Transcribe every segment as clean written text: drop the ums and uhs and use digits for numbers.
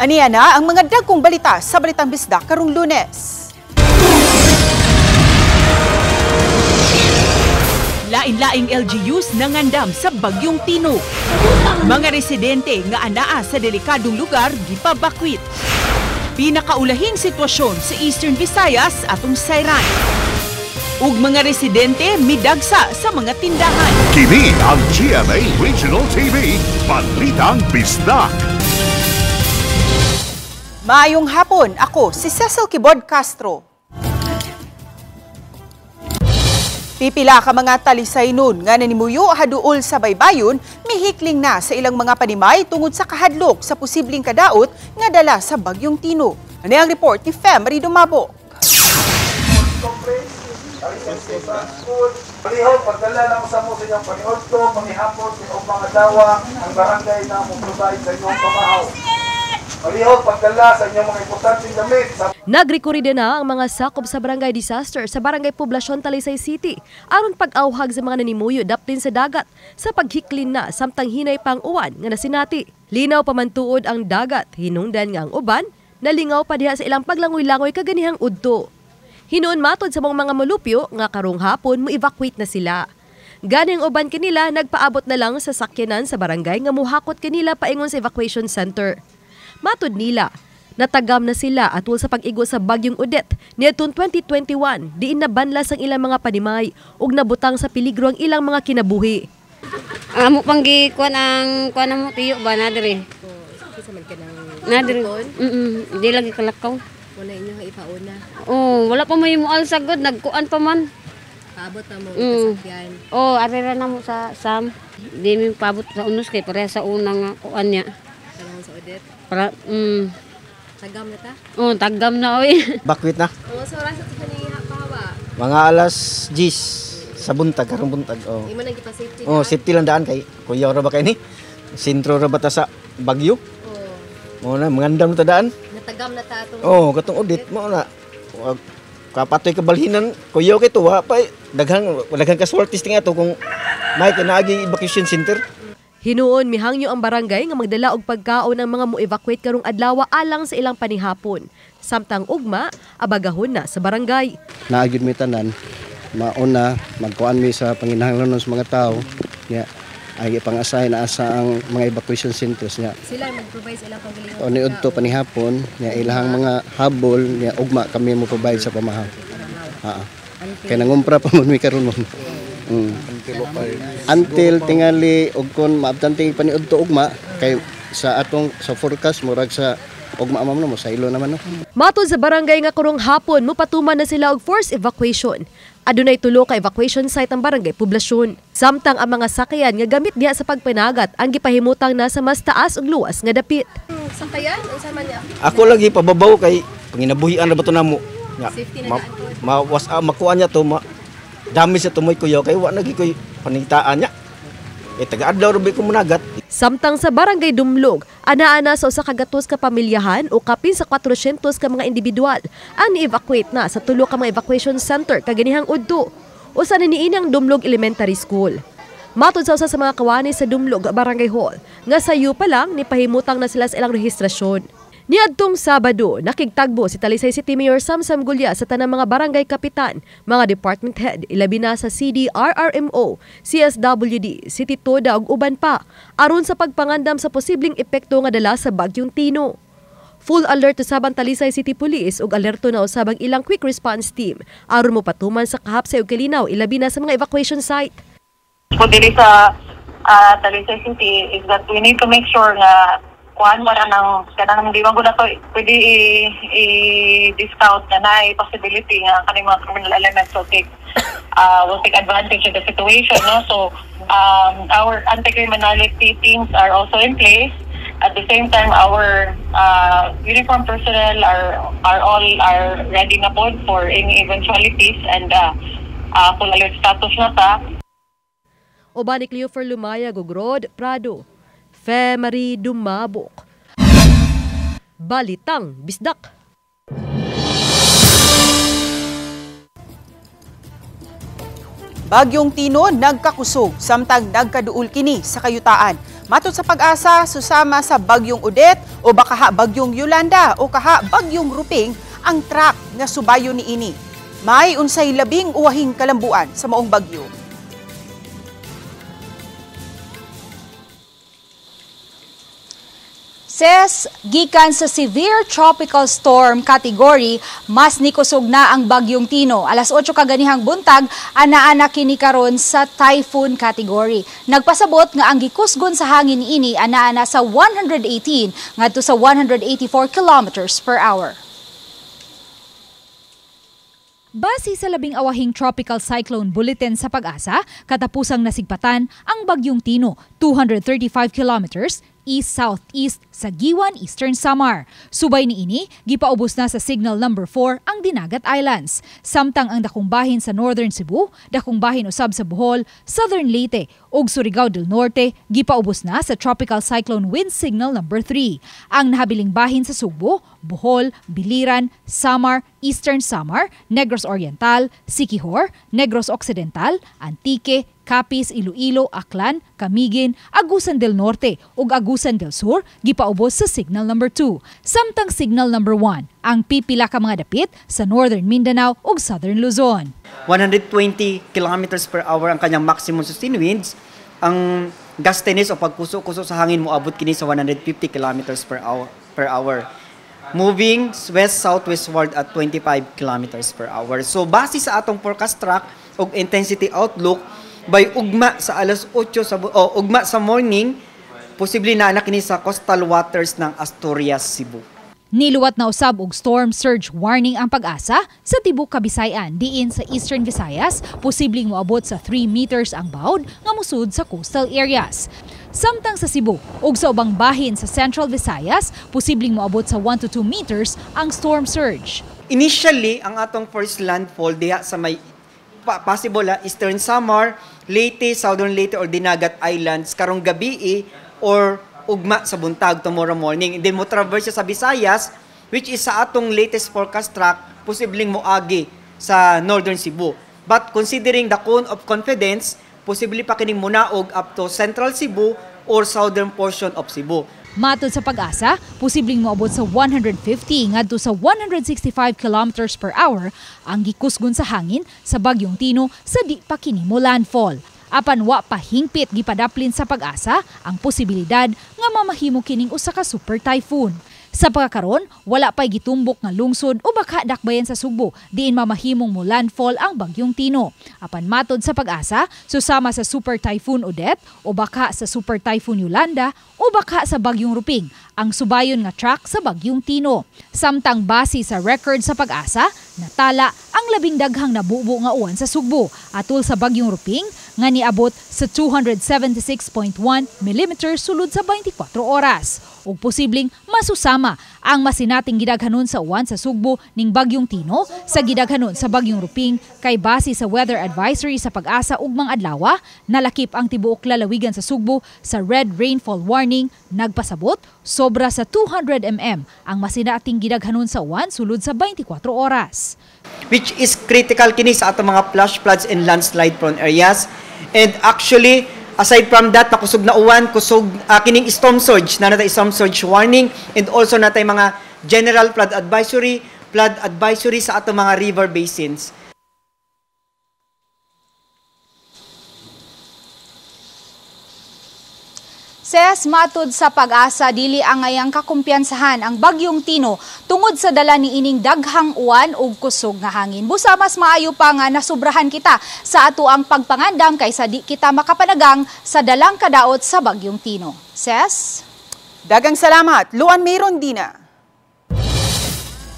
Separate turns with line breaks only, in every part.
Aniya na ang mga dagkong balita sa Balitang Bisdak karong Lunes. Lain-laing LGUs nangandam sa Bagyong Tino. Mga residente nga anaa sa delikadong lugar gipabakwit. Pinakaulahing sitwasyon sa Eastern Visayas atong sayran. Ug mga residente midagsa sa mga tindahan.
Kini ang GMA Regional TV, Balitang Bisdak.
Maayong hapon, ako si Cecil Kibod Castro. Pipila ka mga talisay nun nga nanimuyo haduol sa baybayon, mihikling na sa ilang mga panimay tungod sa kahadlok sa posibleng kadaot nga dala sa Bagyong Tino. Ano ang report ni Fem Marie Dumabo?
Palihog, pagdala lang sa mo sa inyong paniodto, manghihapon sa inyong mga dawa, ang barangay na mong sa inyong pamahaw. Palihog, pagdala sa inyong mga importanteng damit.
Nagrekorida na ang mga sakop sa barangay disaster sa barangay Poblasyon Talisay City aron pag-awhag sa mga nanimuyo daplin sa dagat sa paghiklin na samtang hinay pang uwan nga nasinati. Linaw pa man tuod ang dagat, hinungdan nga ang uban, nalingaw pa diha sa ilang paglangoy-langoy kaganihang udto. Hinuon matod sa mga molupyo nga karong hapon mo-evacuate na sila. Ganing uban kanila nagpaabot na lang sa sakyanan sa barangay nga muhakot kanila paingon sa evacuation center. Matod nila, natagam na sila atol sa pag-igo sa Bagyong Odette niadtong 2021, diin nabanlas ang ilang mga panimay ug nabutang sa peligro ang ilang mga kinabuhi.
Amo pang gikuan ang kuan mo tiyo ba na dire?
Kisa man kanang
Nadiri. Di lagi kalakaw.
wala inyo nga ipauna.
Oh, wala pa may mual sagod, nagkuan pa man.
Paabot na mo kasakyan.
Oh, arera na mo sa Sam. Di mi paabot sa unos kay pareha sa unang kuan niya.
Tanong sa Odette.
Para
Tagam na ta?
oh, tagam na oy.
Bakwit na.
Oo, sa oras at kaniha pahawa.
Mga alas 10 sa buntag, karong buntag. Oh.
Di mo nang kita-safety
Oh, safety lang daan kay kuya ra ba kay ni? Sentro ra ba ta sa Bagyo?
Oo.
Mo na mangandam ta daan.
Natagam na ta itong...
Oh, katong audit mo na. Kapatoy kabalhinan kuya kay to wa pa daghang casualties nga to kung may kinaagi evacuation center.
Hinuon mihangyo ang barangay nga magdala og pagkaon ng mga mo-evacuate karong adlaw alang sa ilang panihapon. Samtang ugma, abagahon na sa barangay.
Naagid mi tanan, mauna magkuan mi sa panginahanglanon sa mga tao. Nya ay pang-asay na asa ang mga evacuation centers nya.
Sila mag-provide sa ilang panggalingon.
Oni udto panihapon nya ilahang mga habol nya ugma kami mo provide sa pamahaw. Kay nangumpra pa mo mi karon mo. Until tingali og kon maabtan ting paniudto ugma kay sa atong sa forecast murag sa ugma amam mo sa ilo naman no.
Matod sa barangay nga karong hapon mopatuman na sila og forced evacuation. Adunay tulo ka evacuation site ang barangay Poblasyon. Samtang ang mga sakyan nga gamit diha sa pagpanagat ang gipahimutang na sa mas taas ug luwas nga dapit. Sakayan unsa man niya?
Ako lagi pababaw kay panginabuhian ra ba to namo.
Safety na
makuha niya to dami sa tumoy kuya kay wa nagi koy panitaan niya. Taga-adlaw ra ko munagat.
Samtang sa barangay Dumlog, ana-ana sa usa ka gatos ka pamilyahan o kapin sa 400 ka mga individual ang ni-evacuate na sa tulo ka mga evacuation center kaganihang udto. Usa na niinang Dumlog Elementary School. Matod sa usa sa mga kawani sa Dumlog Barangay Hall, nga sayo pa lang nipahimutang na sila sa ilang rehistrasyon. Niadtong Sabado, nakigtagbo si Talisay City Mayor Samsam Gulya sa tanang mga barangay kapitan, mga department head, ilabi na sa CD, RRMO, CSWD, City Toda ug uban pa, aron sa pagpangandam sa posibleng epekto nga dala sa Bagyong Tino. Full alert usabang Talisay City Police ug alerto na usabang ilang quick response team aron mo patuman sa kahapsay ug kalinaw ilabi na sa mga evacuation site.
So dili sa Talisay City is that we need to make sure nga kuan mo na ng kanang di man gud na to pwede i-discount na na possibility nga kaning mga criminal elements will take advantage of the situation, no? So our anti-criminality teams are also in place. At the same time, our uniform personnel are ready na po for any eventualities and full alert status na ta.
Oban ni Cleofer Lumaya, Gogrod, Prado. Fem Marie Dumabo. Balitang Bisdak.
Bagyong Tino nagkakusog samtang nagkaduol kini sa kayutaan. Matod sa pag-asa, susama sa bagyong Odette o baka bagyong Yolanda o kaha bagyong Ruping ang track nga subayo ni ini. May unsay labing uwahing kalambuan sa maong bagyo.
Ses, gikan sa severe tropical storm category, mas nikusog na ang bagyong Tino. Alas 8 kaganihang buntag, ana-ana kini karon sa typhoon category. Nagpasabot nga ang gikusgon sa hangin ini ana-ana sa 118 ngadto sa 184 kilometers per hour. Base sa labing awahing tropical cyclone bulletin sa pag-asa, katapusang nasigpatan ang bagyong Tino, 235 kilometers east-southeast sa Giwan, Eastern Samar. Subay ni ini, gipaubos na sa signal number 4 ang Dinagat Islands. Samtang ang dakong bahin sa Northern Cebu, dakong bahin usab sa Bohol, Southern Leyte ug Surigao del Norte, gipaubos na sa tropical cyclone wind signal number 3. Ang nahabiling bahin sa Sugbo, Bohol, Biliran, Samar, Eastern Samar, Negros Oriental, Siquijor, Negros Occidental, Antique, Capiz, Iloilo, Aklan, Camiguin, Agusan del Norte ug Agusan del Sur gipaubos sa signal number 2. Samtang signal number 1 ang pipila ka mga dapit sa Northern Mindanao ug Southern Luzon.
120 kilometers per hour ang kanyang maximum sustained winds. Ang gustiness o pagkuso-kuso sa hangin moabot kini sa 150 kilometers per hour. Moving west-southwestward at 25 kilometers per hour. So base sa atong forecast track ug intensity outlook, by ugma sa alas 8 ugma sa morning, posible na kini sa coastal waters ng Asturias, Cebu.
Niluwat na usab og storm surge warning ang pag-asa sa tibok Kabisayan diin sa Eastern Visayas, posibleng moabot sa 3 meters ang bawd nga musud sa coastal areas. Samtang sa Cebu ug sa ubang bahin sa Central Visayas, posibleng moabot sa 1 to 2 meters ang storm surge.
Initially, ang atong first landfall diha sa may possible Eastern Samar, Leyte, Southern Leyte or Dinagat Islands karong gabi or ugma sa buntag tomorrow morning. And then mo traverse sa Visayas, which is sa atong latest forecast track, posibleng moagi sa Northern Cebu. But considering the cone of confidence, posible pa kining munaog up to Central Cebu or southern portion of Cebu.
Matod sa pag-asa, posibleng moabot sa 150 ngadto sa 165 kilometers per hour ang gikusgon sa hangin sa bagyong Tino sa di pa kini mo landfall. Apan wa pa hingpit gipadaplin sa pag-asa ang posibilidad nga mamahimo kining usa ka super typhoon. Sa pagkakaron, wala pa'y gitumbok nga lungsod o baka dakbayan sa Sugbo diin mamahimong mo landfall ang bagyong Tino. Apan matod sa pag-asa, susama sa Super Typhoon Odette o baka sa Super Typhoon Yolanda o baka sa bagyong Ruping ang subayon nga track sa bagyong Tino. Samtang base sa record sa pag-asa, natala ang labing daghang nabubo nga uwan sa Sugbo atol sa bagyong Ruping nga niabot sa 276.1 mm sulod sa 24 oras. O posibleng masusama ang masinating gidaghanon sa uwan sa Sugbo ning bagyong Tino sa gidaghanon sa bagyong Ruping kay base sa weather advisory sa pag-asa ug mga adlaw, nalakip ang tibuok lalawigan sa Sugbo sa red rainfall warning, nagpasabot sobra sa 200 mm ang masinating gidaghanon sa uwan sulod sa 24 oras.
Which is critical kini sa atong mga flash floods and landslide prone areas. And actually, aside from that, nakusog na uwan, kusog kining storm surge, na natay storm surge warning, and also natay mga general flood advisory sa atong mga river basins.
Ses, matod sa pag-asa, dili ang ngayang kakumpiyansahan ang bagyong Tino tungod sa dala ni ining daghang uwan ug kusog nga hangin. Busa mas maayo pa nga nasubrahan kita sa ato ang pagpangandam kaysa di kita makapanagang sa dalang kadaot sa bagyong Tino. Ses?
Dagang salamat, Luan Mayron Dina.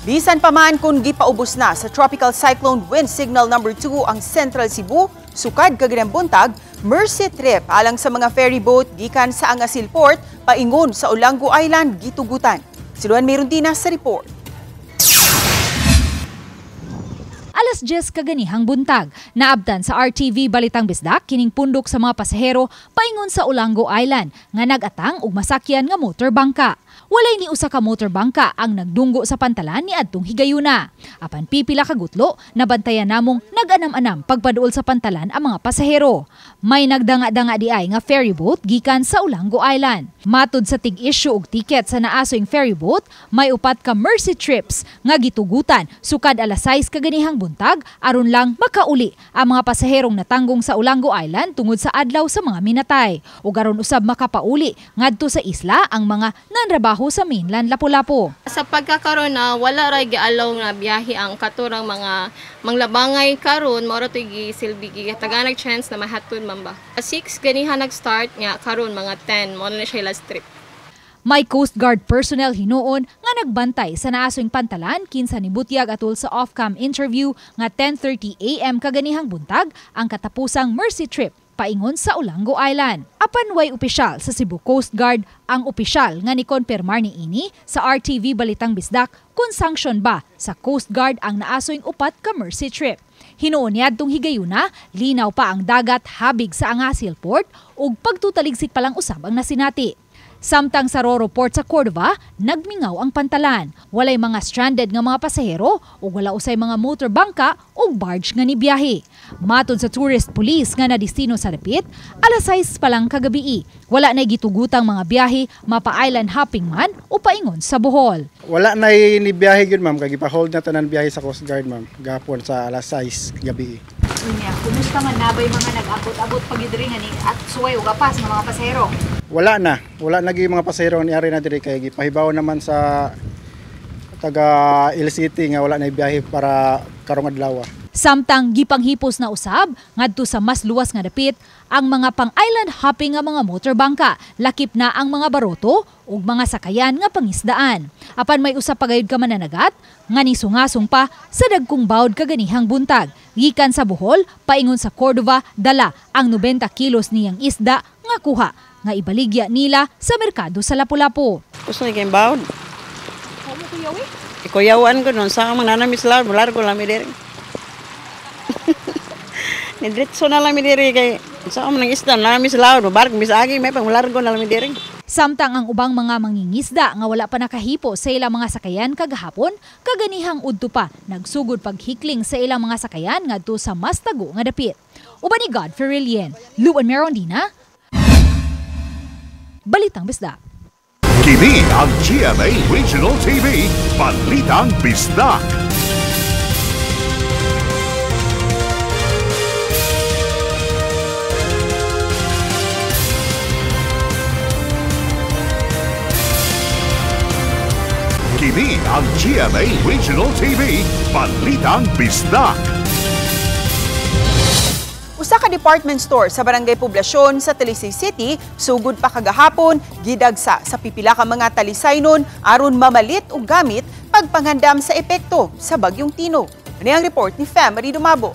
Bisan pa man kung gipaubos na sa Tropical Cyclone Wind Signal number 2 ang Central Cebu, sukad kaganang buntag, mercy trip alang sa mga ferry boat gikan sa Angasil Port paingon sa Olango Island gitugutan. Si Luan Mayron Dina sa report.
Alas 10 kaganihang buntag, naabtan sa RTV Balitang Bisdak kining pundok sa mga pasahero paingon sa Olango Island nga nagatang og masakyan nga motorbangka. Walay ni usa ka motorbangka ang nagdunggo sa pantalan ni adtong higayuna. Apan pipila ka gutlo, nabantayan namong nag-anam-anam pagpaduol sa pantalan ang mga pasahero. May nagdanga-danga di ay nga ferryboat gikan sa Olango Island. Matud sa tig-issue og ticket sa naasoing ferryboat, may upat ka Mercy Trips nga gitugutan sukad alas 6 kaganihang buntag aron lang makauli ang mga pasaherong natanggong sa Olango Island tungod sa adlaw sa mga minatay. Ug aron usab makapauli ngadto sa isla ang mga nanrabaho sa mainland Lapu-Lapu.
Sa pagkakaroon na wala ra gialaw nga biyahe ang katurang mga manglabangay karon mao ra toy gisilbi taganag chance na mahatod man ba. 6 ganiha nag-start nga karon mga 10 mo na siya last trip.
May Coast Guard personnel hinuon nga nagbantay sa naasoing pantalan kinsa nibutyag atol sa off-cam interview nga 10:30 AM kaganihang buntag ang katapusang Mercy Trip paingon sa Olango Island. Apan way opisyal sa Cebu Coast Guard ang opisyal nga nikonpermar niini sa RTV Balitang Bisdak kung sanction ba sa Coast Guard ang naasoing upat ka Mercy Trip. Hinuon niadtong higayuna, linaw pa ang dagat habig sa Angasil Port ug pagtutaligsik pa lang usab ang nasinati. Samtang sa Roro Port sa Cordova, nagmingaw ang pantalan. Walay mga stranded nga mga pasahero ug wala usay mga motor bangka ug barge nga nibiyahe. Matod sa tourist police nga nadistino sa dapit, alas 6 pa lang kagabi. Wala na gitugutang mga biyahe, mapa-island hopping man o paingon sa Bohol.
Wala na nibiyahe gyud ma'am, kay ipa-hold na tanan biyahe sa Coast Guard ma'am, gapon sa alas 6 gabi.
Kumusta man nabay mga nag-abot-abot pagidiri nga ni at suway ug apas ng mga pasahero?
Wala na gyud mga pasahero ni ari na diri kay gipahibaw naman sa taga LCT nga wala na biyahe para karong adlaw.
Samtang gipanghipos na usab ngadto sa mas luwas nga dapit ang mga pang-island hopping nga mga motorbangka, lakip na ang mga baroto ug mga sakayan nga pangisdaan. Apan may usa pa gayud ka mananagat nga nisungasong pa sa dagkong bawd kaganihang buntag. Gikan sa Bohol, paingon sa Cordova, dala ang 90 kilos niyang isda nga kuha nga ibaligya nila sa merkado sa Lapu-Lapu.
Gusto ni kayong bawd? Ikuyawan ko nun sa mga nanamis lahat, largo lang mi diri. Nidritso na lang mi diri kay sa mga isda nanamis lahat, bark misagi may pang largo na lang mi diri.
Samtang ang ubang mga mangingisda nga wala pa nakahipo sa ilang mga sakayan kagahapon, kaganihang udto pa nagsugod paghikling sa ilang mga sakayan ngadto sa mas tago nga dapit. Uban ni Godfrey Rilien, Luan Merondina, Balitang Bisdak.
Kini ang GMA Regional TV, Balitang Bisdak. Kini ang GMA Regional TV, Balitang Bisdak.
Usa ka department store sa Barangay Poblasyon sa Talisay City, sugod pa kagahapon, gidagsa sa pipila ka mga talisaynon aron mamalit og gamit pagpangandam sa epekto sa Bagyong Tino. Ani ang report ni Marie Dumabo.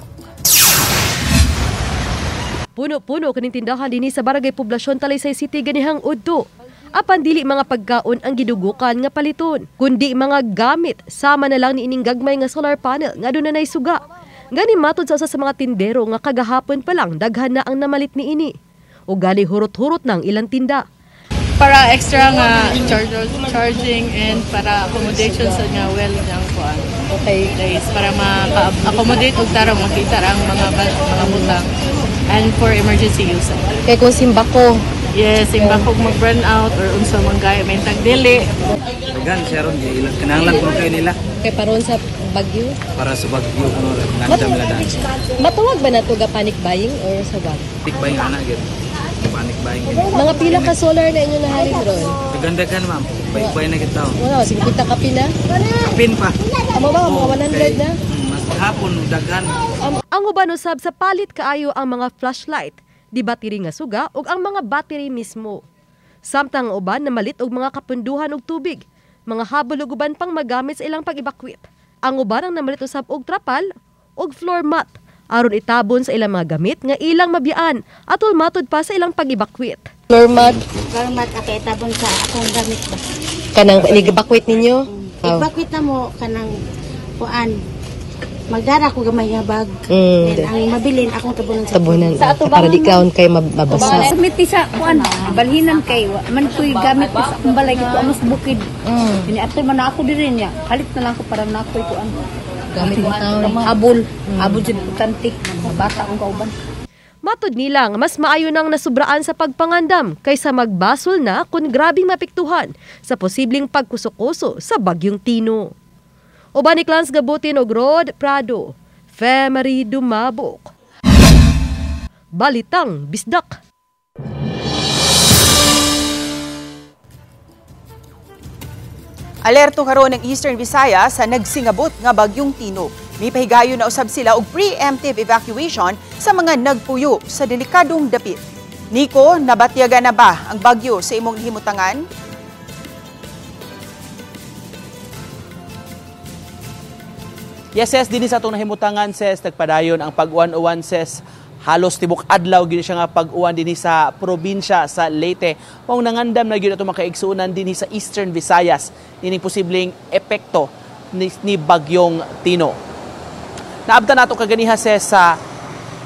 Puno-puno kaning tindahan dinhi sa Barangay Poblasyon Talisay City ganihang udto. Apan dili mga pagkaon ang gidugukan nga paliton, kundi mga gamit sama na lang niining gagmay nga solar panel nga dunay suga. Gani matod sa usa sa mga tindero nga kagahapon pa lang daghan na ang namalit niini. O gali hurot-hurot ng ilang tinda.
Para extra nga charging and para accommodation sa nga well nga kuan. Okay, guys, para ma-accommodate og tarong makita ang mga butang and for emergency use.
Kay kung simbako.
Yes, simbako mag-burn out or unsa man gaya may tagdili.
Gan sharon di ilang kinahanglan ko kay nila.
Kay paron sa Bagyo?
Para sa Bagyo kuno nandam la daan.
Matuwag ba nato ga panic buying or sa bag?
Panic buying ana gyud. Panic buying.
Mga pila ka solar na inyo nahalin ron?
Ganda kan ma'am. Buying na kita.
Wala, 50 ka pina?
Pin pa.
Amo ba mga 100 na?
Mas hapon daghan.
Ang uban usab sa palit kaayo ang mga flashlight, di battery nga suga ug ang mga battery mismo. Samtang uban namalit og mga kapunduhan og tubig, mga habol ug uban pang magamit sa ilang pag-evacuate. Ang uban ang namalit usab og trapal og floor mat aron itabon sa ilang mga gamit nga ilang mabiyaan atol matod pa sa ilang pag-evacuate. Floor mat
ako itabon sa akong gamit ba.
Kanang i-evacuate ninyo?
Evacuate na mo kanang kuan. Magdara ko gamay nga bag. Ang mabilin akong tabunan
sa para di kaon kay mabasa.
Sumiti sa kuan, balhinan kay man ko'y gamit sa akong balay kito amos bukid. Ini ato man ako diri niya. Halit na lang ko para na ako'y kuan. Gamit mo taon habol. Habol jud tantik bata akong kauban.
Matod nilang mas maayo nang nasubraan sa pagpangandam kaysa magbasol na kung grabing mapiktuhan sa posibleng pagkusukuso sa Bagyong Tino. Uban ni Clans Gabutin og Rod Prado, Femery Dumabok. Balitang Bisdak.
Alerto karon ng Eastern Visayas sa nagsingabot nga Bagyong Tino. May pahigayon na usab sila og preemptive evacuation sa mga nagpuyo sa delikadong dapit. Nico, nabatyagan na ba ang bagyo sa imong himutangan?
Yes, dinis atong nahimutangan, ses, nagpadayon ang pag-uwan-uwan, ses. Halos tibok adlaw gyud siya nga pag-uwan dinhi sa probinsya sa Leyte. Mao nangandam na gyud ato makaigsuonan dinhi sa Eastern Visayas ining posibleng epekto ni Bagyong Tino. Naabtan nato kaganiha sa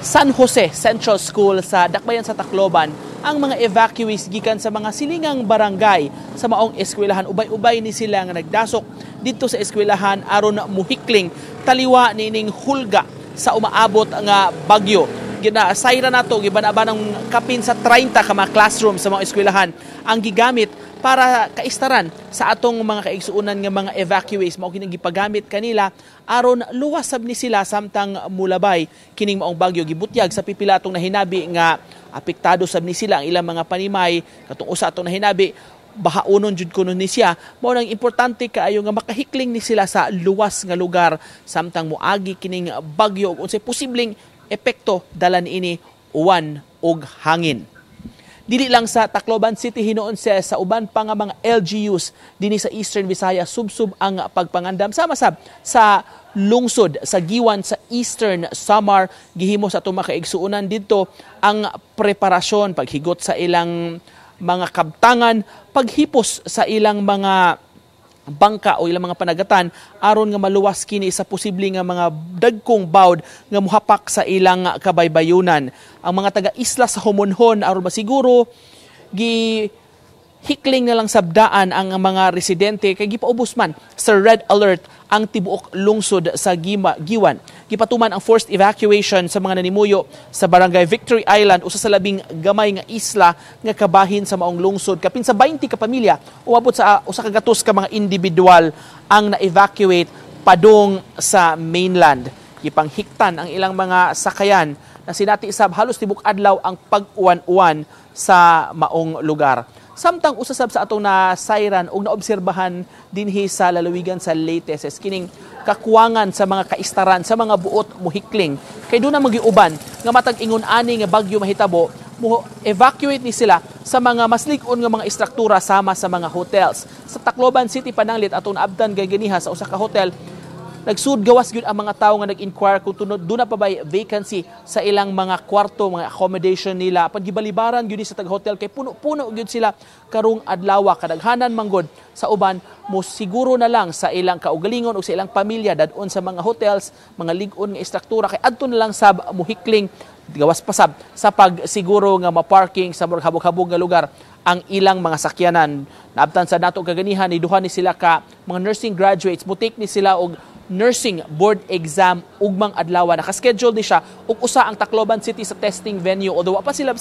San Jose Central School sa Dakbayan sa Tacloban ang mga evacuees gikan sa mga silingang barangay sa maong eskwelahan. Ubay-ubay ni sila nga nagdasok dito sa eskwelahan aron muhikling taliwa nining hulga sa umaabot nga bagyo. Ginasayra nato giban-aba ng kapin sa 30 ka mga classroom sa mga eskwelahan ang gigamit para kaistaran sa atong mga kaigsuonan nga mga evacuees. Mao kining gipagamit kanila aron luwasab ni sila samtang mulabay kining maong bagyo. Gibutyag sa pipila atong nahinabi nga apektado sab ni sila ang ilang mga panimay katong usa atong nahinabi bahaunon jud kuno ni siya. Mao nang importante kaayo nga makahikling ni sila sa luwas nga lugar samtang moagi kining bagyo ug unsay posibleng epekto dala niini uwan ug hangin. Dili lang sa Tacloban City hinuon sa uban pa nga mga LGUs dinhi sa Eastern Visayas subsub ang pagpangandam sama sab sa lungsod sa Giwan sa Eastern Samar. Gihimo sa atong makaigsuonan didto ang preparasyon paghigot sa ilang mga kabtangan, paghipos sa ilang mga bangka o ilang mga panagatan aron nga maluwas kini sa posible nga mga dagkong bawd nga muhapak sa ilang kabaybayunan. Ang mga taga-isla sa Homonhon aron masiguro hikling na lang sabdaan ang mga residente kay gipaubos man sa red alert ang tibuok lungsod sa Giwan. Gipatuman ang forced evacuation sa mga nanimuyo sa Barangay Victory Island usa sa labing gamay nga isla nga kabahin sa maong lungsod. Kapin sa 20 ka pamilya uabot sa usa ka gatos ka mga individual ang na-evacuate padung sa mainland. Gipanghiktan ang ilang mga sakayan na sinati isab halos tibok adlaw ang pag-uwan-uwan sa maong lugar. Samtang usasab sa atong nasayran o naobserbahan dinhi sa lalawigan sa Leyte sa kining kakuwangan sa mga kaistaran sa mga buot muhikling kay doon na magiuban nga matag ingon ani nga bagyo mahitabo mo evacuate ni sila sa mga mas lig-on nga mga istruktura sama sa mga hotels. Sa Tacloban City pananglit atong naabtan ganiha sa usa ka hotel nagsud gawas gyud ang mga tawo nga nag-inquire kung tunod doon na pa bay vacancy sa ilang mga kwarto, mga accommodation nila. Pag gibalibaran gyud sa tag-hotel kay puno-puno gyud sila karong adlaw. Kadaghanan manggod sa uban mo siguro na lang sa ilang kaugalingon o sa ilang pamilya dadon sa mga hotels, mga lig-on nga istruktura kay adto na lang sab muhikling gawas pasab sa pagsiguro nga ma-parking sa habog-habog nga lugar ang ilang mga sakyanan. Naabtan sa nato kaganihan ni duha ni sila ka mga nursing graduates mo take ni sila og nursing board exam ugmang adlaw. Nakaschedule ni siya ug usa ang Tacloban City sa testing venue although wa pa sila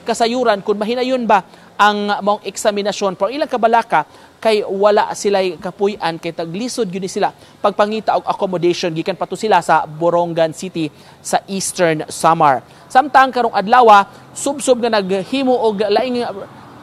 kasayuran kung mahinayon ba ang maong eksaminasyon pero ilang kabalaka kay wala sila kapuy-an kay taglisod gyud sila pagpangita og accommodation gikan pato sila sa Borongan City sa Eastern Samar. Samtang karong adlaw subsob nga naghimo og laing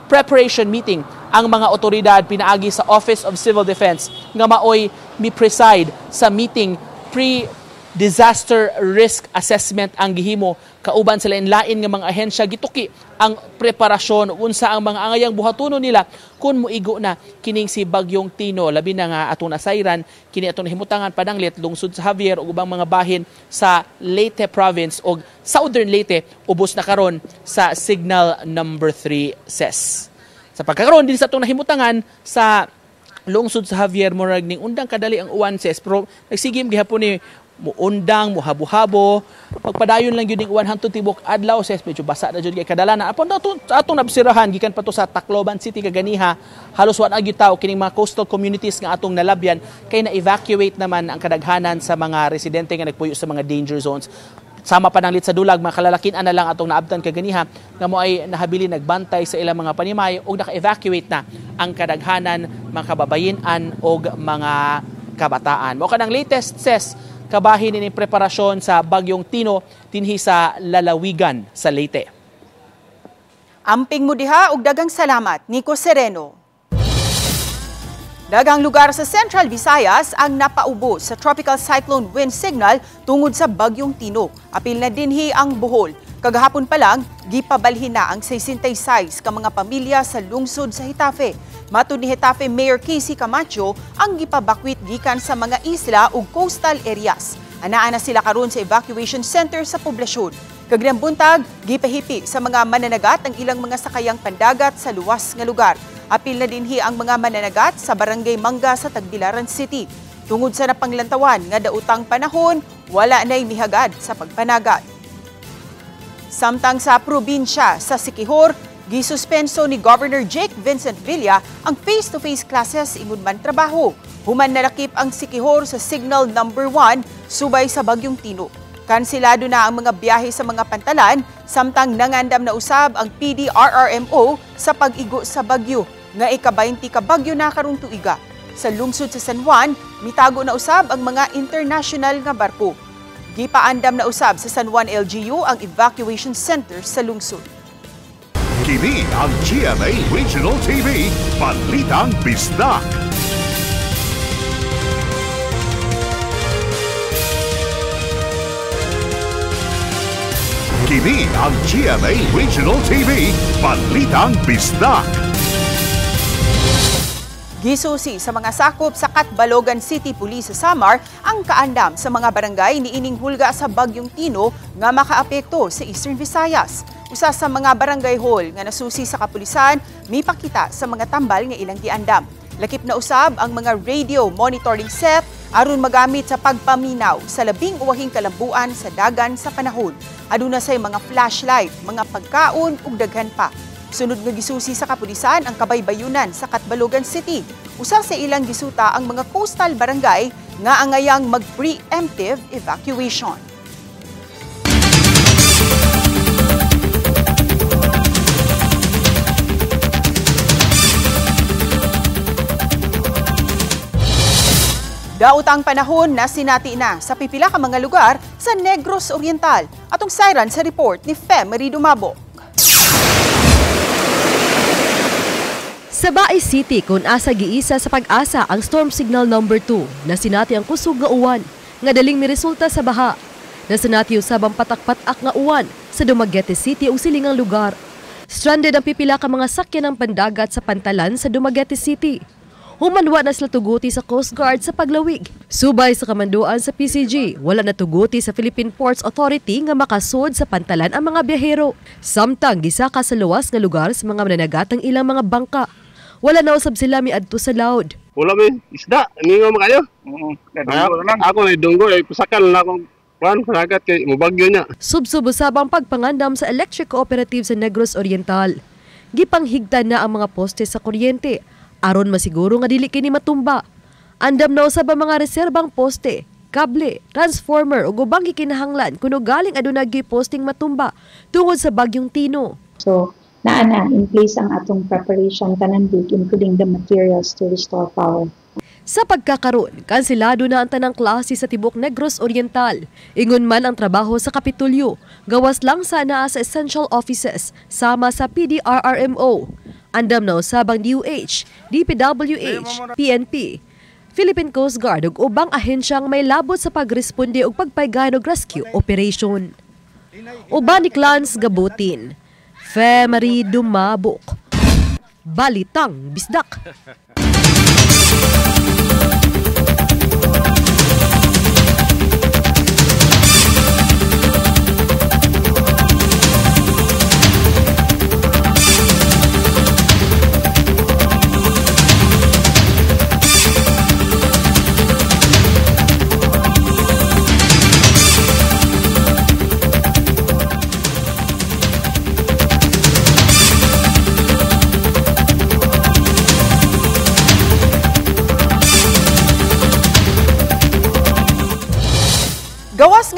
preparation meeting ang mga otoridad pinaagi sa Office of Civil Defense nga maoy mi-preside sa meeting pre-disaster risk assessment ang gihimo kauban sa lain-lain nga mga ahensya gituki ang preparasyon unsa ang mga angayang buhatonon nila kun moigo na kining si Bagyong Tino labi na nga atong nasayran kini atong nahimutangan padanglit lungsod sa Javier ug ubang mga bahin sa Leyte province ug Southern Leyte ubos na karon sa signal number 3 ses. Sa pagkakaroon din sa itong nahimutangan sa lungsod sa Javier, murag ning undang kadali ang uwan ses, pero nagsigim gihapon ni muundang, muhabo-habo, pagpadayon lang yun yung uwan hantod tibok adlaw ses, medyo basa na dyan kay kadalanan. Apon na atong nabsirahan, gikan pa to sa Tacloban City kaganiha, halos wan agyo tao, kining mga coastal communities nga atong nalabyan, kay na-evacuate naman ang kadaghanan sa mga residente nga nagpuyo sa mga danger zones. Sama pa ng litsadulag, mga kalalakinan na lang atong naabtan kaganiha nga mo ay nahabili nagbantay sa ilang mga panimay o naka-evacuate na ang kadaghanan mga kababayin-an o mga kabataan. Mao kanang latest ses kabahin ni preparasyon sa Bagyong Tino dinhi sa lalawigan sa Leyte.
Amping mo diha og dagang salamat, Nico Sereno. Dagang lugar sa Central Visayas ang napaubos sa tropical cyclone wind signal tungod sa Bagyong Tino. Apil na dinhi ang Bohol. Kagahapon pa lang, gipabalhin na ang 66 ka mga pamilya sa lungsod sa Hitafe. Matud ni Hitafe Mayor Casey Camacho, ang gipabakwit gikan sa mga isla ug coastal areas. Anaa na sila karon sa evacuation center sa poblasyon. Kagnang buntag, gipahipi sa mga mananagat ang ilang mga sakayang pandagat sa luwas nga lugar. Apil na dinhi ang mga mananagat sa Barangay Mangga sa Tagbilaran City. Tungod sa napanglantawan nga dautang panahon, wala na'y mihagad sa pagpanagat. Samtang sa probinsya sa Siquijor, gisuspenso ni Governor Jake Vincent Villa ang face-to-face classes ingon man trabaho. Human narakip ang Siquijor sa Signal Number 1 subay sa Bagyong Tino. Kansilado na ang mga biyahe sa mga pantalan, samtang nangandam na usab ang PDRRMO sa pag-igo sa bagyo, nga ika-20 ka bagyo na karong tuiga. Sa lungsod sa San Juan, mitago na usab ang mga international nga barko. Gipaandam na usab sa San Juan LGU ang evacuation center sa lungsod.
Kini ang GMA Regional TV, Balitang Bisdak. Kini ang GMA Regional TV, Balitang Bisdak.
Gisusi sa mga sakop sa Catbalogan City Police sa Samar ang kaandam sa mga barangay niining hulga sa Bagyong Tino nga makaapekto sa Eastern Visayas. Usa sa mga barangay hall nga nasusi sa kapulisan, mipakita sa mga tambal nga ilang giandam. Lakip na usab ang mga radio monitoring set aron magamit sa pagpaminaw sa labing uwahing kalambuan sa dagan sa panahon. Aduna say mga flashlight, mga pagkaon ug daghan pa. Sunod nga gisusi sa kapulisan ang Kabaybayunan sa Catbalogan City. Usa sa ilang gisuta ang mga coastal barangay nga angayang mag-preemptive evacuation. Daotang panahon na sinati na sa pipila ka mga lugar sa Negros Oriental. Atong siren sa report ni Fem Marie Dumabo.
Sa Baay City, kung asa giisa sa pag-asa ang storm signal number 2 na sinati ang kusog nga uwan nga daling miresulta sa baha. Nasinati usab ang patak-patak nga uwan sa Dumaguete City ug silingang lugar. Stranded ang pipila ka mga sakyan ng pandagat sa pantalan sa Dumaguete City. Humanwa na sila tuguti sa Coast Guard sa paglawig. Subay sa kamanduan sa PCG, wala na tuguti sa Philippine Ports Authority nga makasud sa pantalan ang mga biyahero. Samtang gisaka sa luwas nga lugar sa mga mananagat ang ilang mga bangka. Wala na usab sila miadto sa laod.
Wala may isda, ningo mo kayo. Ako na dunggo ay pusakal na akong panagat kay mubagyo niya.
Subsub usab ang pagpangandam sa electric cooperative sa Negros Oriental. Gipanghigtan na ang mga poste sa kuryente aron masiguro nga dili kini matumba. Andam na usab ang mga reserbang poste, kable, transformer ug ubang gikinahanglan kuno galing aduna gi-posting matumba tungod sa Bagyong Tino.
So, naana in place ang atong preparation tanan big including the materials to restore power.
Sa pagkakaroon, kansilado na ang tanang klase sa Tibok Negros Oriental. Ingon man ang trabaho sa Kapitulyo, gawas lang sa naa sa essential offices sama sa PDRRMO. Andam na usab ang DOH, DPWH, PNP, Philippine Coast Guard ug ubang ahensyang may labot sa pagresponde ug pagpaygahan og rescue operation. Uban ni Clans Gabutin, Fe Marie Dumabok, Balitang Bisdak.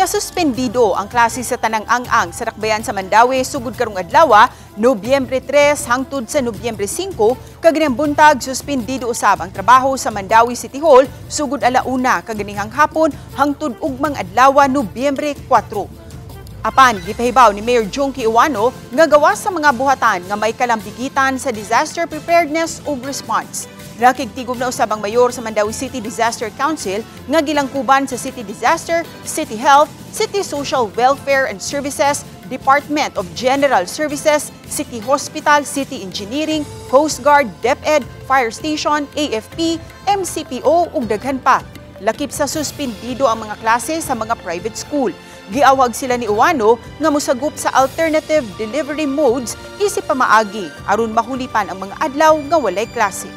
nga suspendido ang klase sa tanang ang-ang sa Dakbayan sa Mandawi sugod karong adlaw, Nobyembre 3 hangtod sa Nobyembre 5, kaganihang buntag suspendido usab ang trabaho sa Mandawi City Hall sugod alauna kaganihang hapon hangtod ugmang adlaw, Nobyembre 4. Apan gipahibaw ni Mayor Junkie Iwano nga gawas sa mga buhatan nga may kalambigitan sa disaster preparedness ug response. Nakigtigom na usab ang mayor sa Mandawi City Disaster Council nga gilangkuban sa City Disaster, City Health, City Social Welfare and Services, Department of General Services, City Hospital, City Engineering, Coast Guard, DepEd, Fire Station, AFP, MCPO ug daghan pa. Lakip sa suspendido ang mga klase sa mga private school. Giawag sila ni Uwano nga mosagup sa alternative delivery modes isip pamaagi aron mahulipan ang mga adlaw nga walay klase.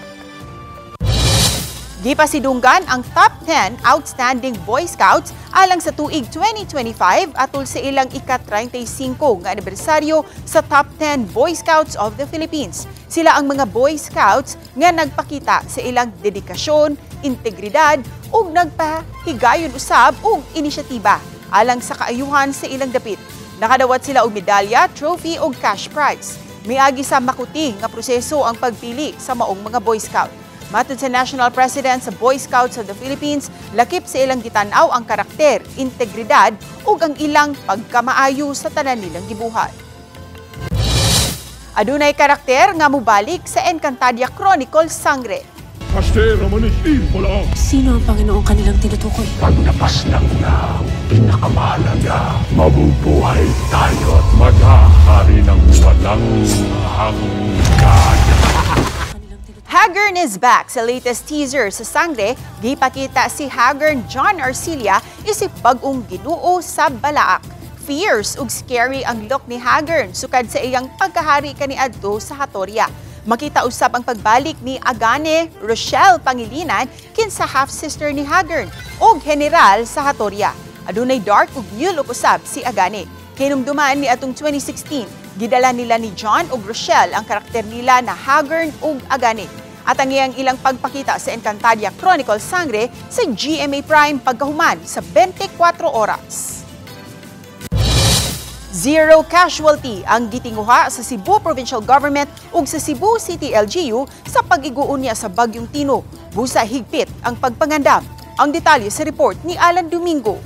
Gipasidunggan ang top 10 outstanding Boy Scouts alang sa tuig 2025 atol sa ilang ika-35 nga anibersaryo sa top 10 Boy Scouts of the Philippines. Sila ang mga Boy Scouts nga nagpakita sa ilang dedikasyon, integridad ug nagpahigayon usab og inisyatiba alang sa kaayuhan sa ilang dapit. Nakadawat sila og medalya, trophy ug cash prize. Miagi sa makuti nga proseso ang pagpili sa maong mga Boy Scout. Matod sa National President sa Boy Scouts of the Philippines, lakip sa ilang gitanaw ang karakter, integridad ug ang ilang pagkamaayo sa tanan nilang gibuhat. Adunay karakter nga mubalik sa Encantadia Chronicles Sangre.
Sino ang Panginoong kanilang tinutukoy?
Pag napaslang na, pinakamahalaga, mabubuhay tayo at maghahari ng walang hanggan.
Haggern is back sa latest teaser sa Sangre. Gipakita si Haggern John Arcilla isip bag-ong Ginoo sa balaak. Fierce ug scary ang look ni Haggern sukad sa iyang pagkahari kaniadto sa Hatoria. Makita usab ang pagbalik ni Agane Rochelle Pangilinan kinsa half-sister ni Haggern ug general sa Hatoria. Adunay dark ug yellow usab si Agane. Hinumduman ni atong 2016, gidala nila ni John ug Rochelle ang karakter nila na Haggern ug Agane. At ang iyang ilang pagpakita sa Encantadia Chronicles Sangre sa GMA Prime pagkahuman sa 24 oras. Zero casualty ang gitinguha sa Cebu Provincial Government ug sa Cebu City LGU sa pag-iguon niya sa Bagyong Tino. Busa higpit ang pagpangandam. Ang detalye sa report ni Alan Domingo.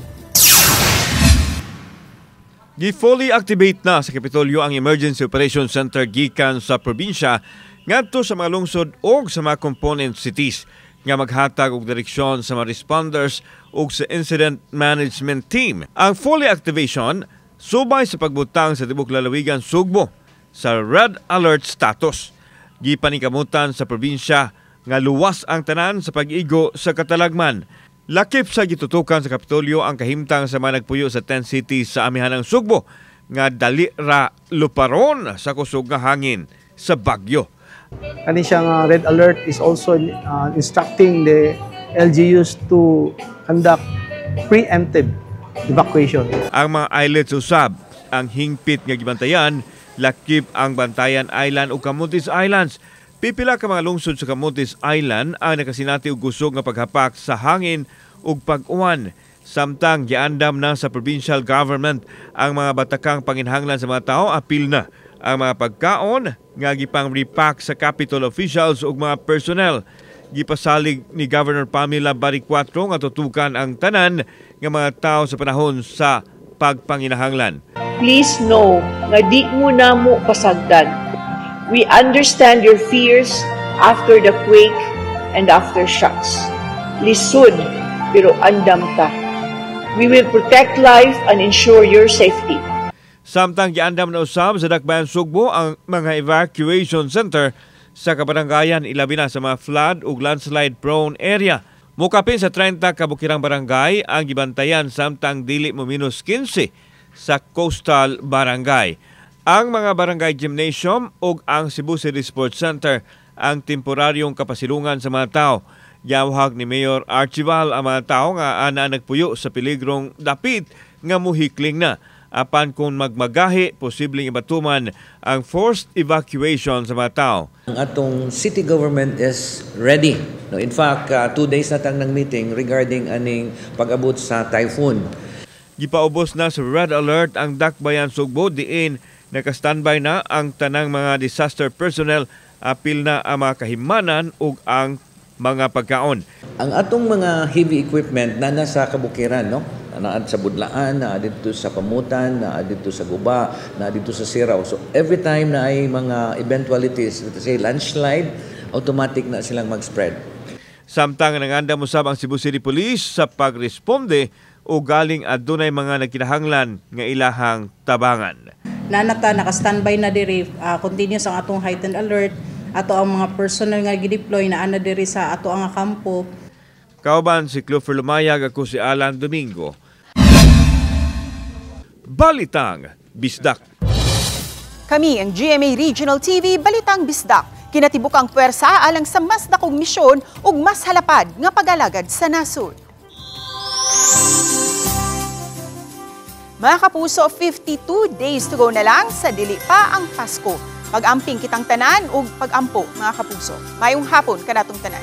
Gi-fully activate na sa Kapitolyo ang Emergency Operations Center gikan sa probinsya ngadto sa mga lungsod o sa mga component cities nga maghatag og direksyon sa mga responders o sa incident management team. Ang fully activation subay sa pagbutang sa tibok lalawigan Sugbo sa red alert status. Gipaningkamutan sa probinsya nga luwas ang tanan sa pag-igo sa katalagman. Lakip sa gitutukan sa Kapitolyo ang kahimtang sa mga nagpuyo sa 10 cities sa amihanang Sugbo nga dali ra luparon sa kusog nga hangin sa bagyo.
Kani siyang red alert is also instructing the LGUs to conduct preemptive evacuation.
Ang mga islets usab ang hingpit nga gibantayan, lakip ang Bantayan Island o Camotes Islands. Pipila ka mga lungsod sa Camotes Island ang nakasinati og gusog nga paghapak sa hangin ug pag-uwan. Samtang giandam na sa provincial government ang mga batakang panginhanglan sa mga tao, apil na ang mga pagkaon nga gipang repack sa Capitol officials ug mga personnel. Gipasalig ni Governor Pamela Baricuatro nga tutukan ang tanan nga mga tao sa panahon sa pagpanginahanglan.
Please know nga di mo na mo pasagdan. We understand your fears after the quake and aftershocks. Lisod, pero andam ta. We will protect life and ensure your safety.
Samtang giandam na usab sa Dakbayan Sugbo ang mga evacuation center sa kabaranggayan ilabi na sa mga flood ug landslide prone area. Mukapin sa 30 kabukirang barangay ang gibantayan samtang dili mo minus 15 sa coastal barangay. Ang mga barangay gymnasium ug ang Cebu City Sports Center ang temporaryong kapasilungan sa mga tao. Giyawhag ni Mayor Archival ang mga tao nga ana nagpuyo sa peligrong dapit nga muhikling na. Apan kung magmagahi, posibleng ibatuman ang forced evacuation sa mga tao.
Ang atong city government is ready. No, in fact, 2 days na tang nang meeting regarding aning pag-abot sa typhoon.
Gipaubos na sa red alert ang Dakbayan Sugbo diin naka-standby na ang tanang mga disaster personnel, apil na ang mga kahimanan ug ang mga pagkaon.
Ang atong mga heavy equipment na nasa kabukiran, no? Na sa Budlaan, na dito sa Pamutan, na dito sa Guba, na dito sa Siraw. So every time na ay mga eventualities, let's say landslide, automatic na silang mag-spread.
Samtang nanganda musab ang Cebu City Police sa pagresponde o galing adunay mga nagkinahanglan nga ilahang tabangan.
Nanata naka-standby na diri, continuous ang atong heightened alert, ato ang mga personnel nga gideploy na ana diri sa ato ang kampo.
Kauban si Clover Lumayag, ako si Alan Domingo. Balitang Bisdak.
Kami ang GMA Regional TV Balitang Bisdak. Kinatibukang puwersa alang sa mas dakong misyon ug mas halapad nga pagalagad sa nasod. Mga kapuso, 52 days to go na lang sa dili pa ang Pasko. Pag-amping kitang tanan ug pag-ampo, mga kapuso. Mayong hapon kanatong tanan.